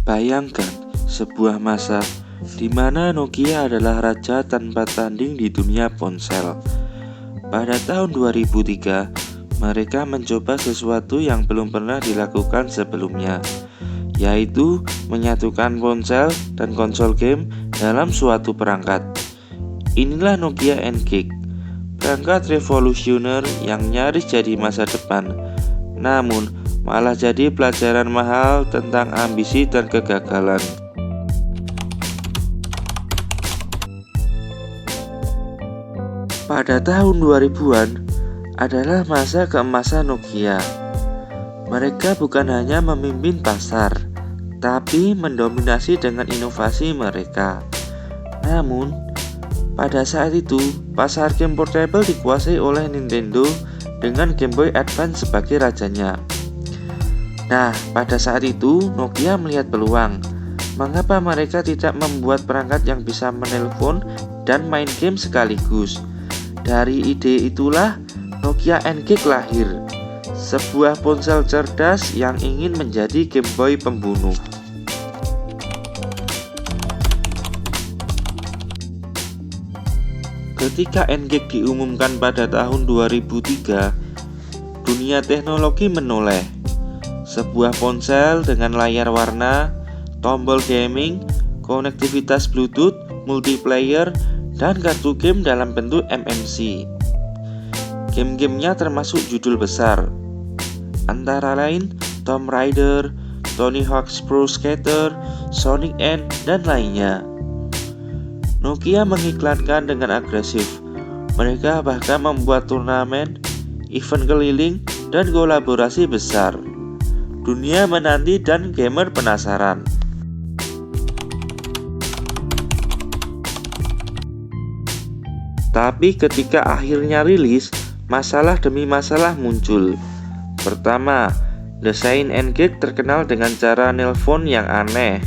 Bayangkan sebuah masa di mana Nokia adalah raja tanpa tanding di dunia ponsel. Pada tahun 2003, mereka mencoba sesuatu yang belum pernah dilakukan sebelumnya, yaitu menyatukan ponsel dan konsol game dalam suatu perangkat. Inilah Nokia N-Gage, perangkat revolusioner yang nyaris jadi masa depan, namun malah jadi pelajaran mahal tentang ambisi dan kegagalan. Pada tahun 2000-an adalah masa keemasan Nokia. Mereka bukan hanya memimpin pasar, tapi mendominasi dengan inovasi mereka. Namun, pada saat itu, pasar game portable dikuasai oleh Nintendo dengan Game Boy Advance sebagai rajanya. Nah, pada saat itu Nokia melihat peluang. Mengapa mereka tidak membuat perangkat yang bisa menelpon dan main game sekaligus? Dari ide itulah Nokia N-Gage lahir, sebuah ponsel cerdas yang ingin menjadi Game Boy pembunuh. Ketika N-Gage diumumkan pada tahun 2003, dunia teknologi menoleh. Sebuah ponsel dengan layar warna, tombol gaming, konektivitas Bluetooth, multiplayer, dan kartu game dalam bentuk MMC. Game-gamenya termasuk judul besar, antara lain Tomb Raider, Tony Hawk's Pro Skater, Sonic N, dan lainnya. Nokia mengiklankan dengan agresif. Mereka bahkan membuat turnamen, event keliling, dan kolaborasi besar. Dunia menanti dan gamer penasaran. Tapi ketika akhirnya rilis, masalah demi masalah muncul. Pertama, desain N-Gage terkenal dengan cara nelpon yang aneh.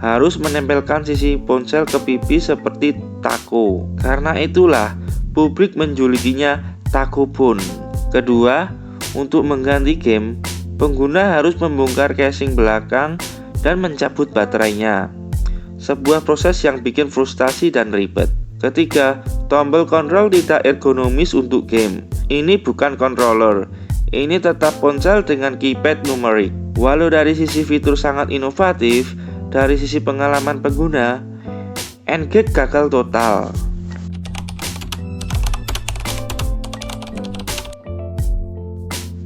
Harus menempelkan sisi ponsel ke pipi seperti taco. Karena itulah publik menjulukinya Taco Phone. Kedua, untuk mengganti game, pengguna harus membongkar casing belakang dan mencabut baterainya. Sebuah proses yang bikin frustasi dan ribet. Ketiga, tombol kontrol tidak ergonomis untuk game. Ini bukan controller. Ini tetap ponsel dengan keypad numerik. Walau dari sisi fitur sangat inovatif, dari sisi pengalaman pengguna, N-Gage gagal total.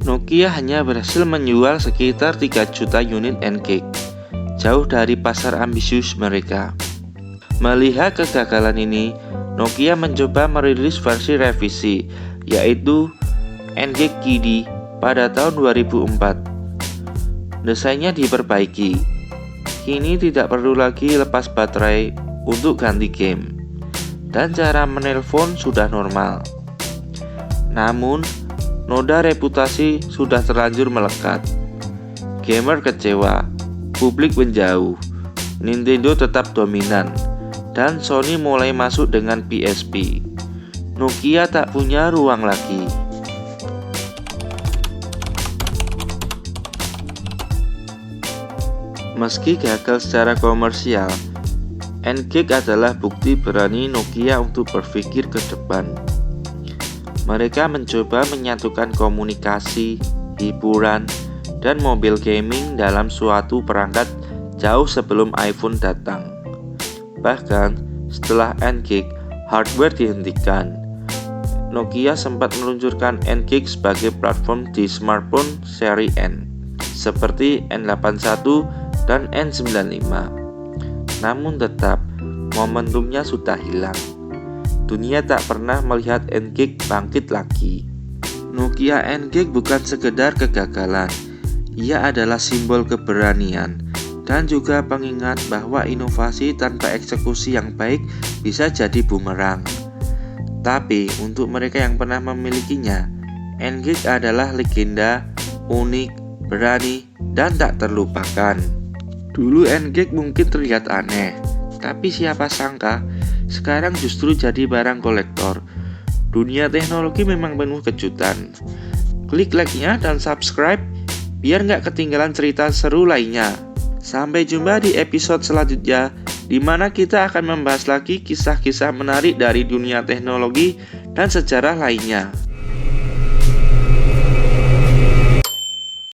Nokia hanya berhasil menjual sekitar 3 juta unit N-Gage, jauh dari pasar ambisius mereka. Melihat kegagalan ini, Nokia mencoba merilis versi revisi, yaitu N-Gage Kidi pada tahun 2004. Desainnya diperbaiki. Kini tidak perlu lagi lepas baterai untuk ganti game, dan cara menelpon sudah normal. Namun, noda reputasi sudah terlanjur melekat. Gamer kecewa, publik menjauh, Nintendo tetap dominan, dan Sony mulai masuk dengan PSP. Nokia tak punya ruang lagi. Meski gagal secara komersial, N-Gage adalah bukti berani Nokia untuk berpikir ke depan. Mereka mencoba menyatukan komunikasi, hiburan, dan mobil gaming dalam suatu perangkat jauh sebelum iPhone datang. Bahkan, setelah N-Gage, hardware dihentikan. Nokia sempat meluncurkan N-Gage sebagai platform di smartphone seri N, seperti N81 dan N95. Namun tetap, momentumnya sudah hilang. Dunia tak pernah melihat N-Gage bangkit lagi. Nokia N-Gage bukan sekedar kegagalan. Ia adalah simbol keberanian dan juga pengingat bahwa inovasi tanpa eksekusi yang baik bisa jadi bumerang. Tapi untuk mereka yang pernah memilikinya, N-Gage adalah legenda, unik, berani, dan tak terlupakan. Dulu N-Gage mungkin terlihat aneh, tapi siapa sangka sekarang justru jadi barang kolektor. Dunia teknologi memang penuh kejutan. Klik like-nya dan subscribe biar nggak ketinggalan cerita seru lainnya. Sampai jumpa di episode selanjutnya, di mana kita akan membahas lagi kisah-kisah menarik dari dunia teknologi dan sejarah lainnya.